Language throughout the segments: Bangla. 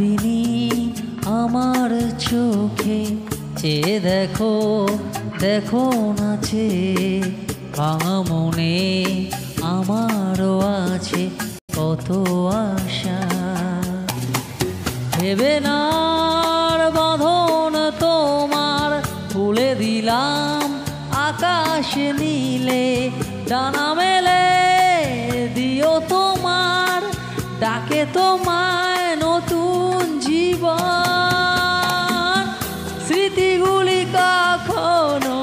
ভাবিনি আমার চোখে চেয়ে দেখো দেখো নাচে ভাঙা মনে আমারও আছে কত আশা। ভেবে নার বাঁধন তোমার খুলে দিলাম আকাশ নীলে, ডানা মেলে দিও তোমার ডাকে তোমায় নতুন জীবন। স্মৃতিগুলি কখনো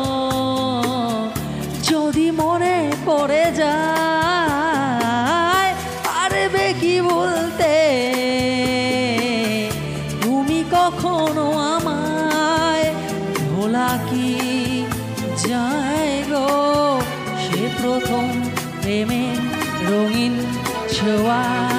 যদি মনে পড়ে যায় পারবে কি বলতে তুমি কখনো আমায় ভোলা কি যায় গো সে প্রথম প্রেমের রঙিন ছোঁয়ায়।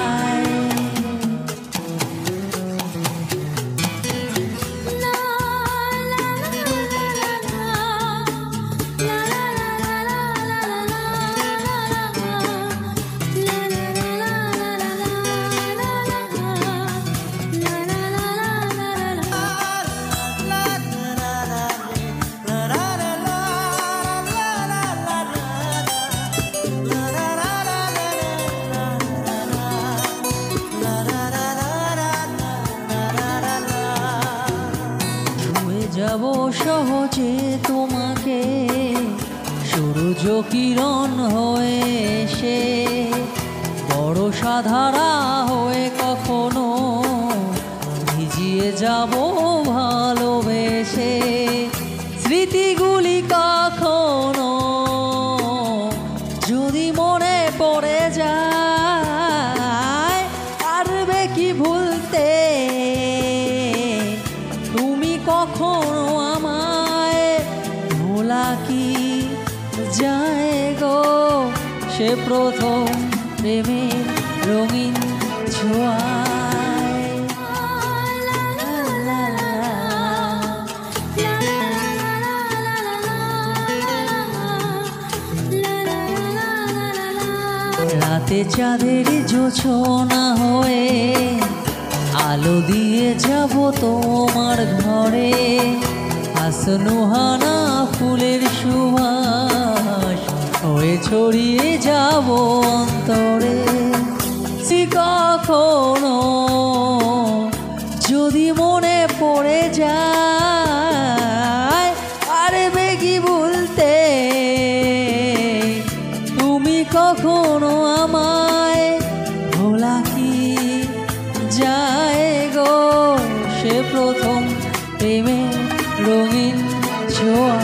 যাব সহজে তোমাকে সূর্য কিরণ হয়ে এসে, বড় সাধারা হয়ে কখনো ভিজিয়ে যাব ভালোবেসে। স্মৃতিগুলি কখনো যদি মনে পড়ে যায় পারবে কি ভুলতে তুমি কখনো আমায় ভোলা কি যায় গো সে প্রথম প্রেমের রঙিন ছোঁয়ায়। রাতে চাঁদের জোছনা হয়ে আলো দিয়ে যাব তোমার ঘরে, আসনুহানা ফুলের সুবাস হয়ে ছড়িয়ে যাব অন্তরে। কখনো যদি মনে পড়ে যায় পারবে কি ভুলতে তুমি কখনো আমায় ভোলা কি যায় গো সে প্রথম প্রেমের রঙিন ছোঁয়া।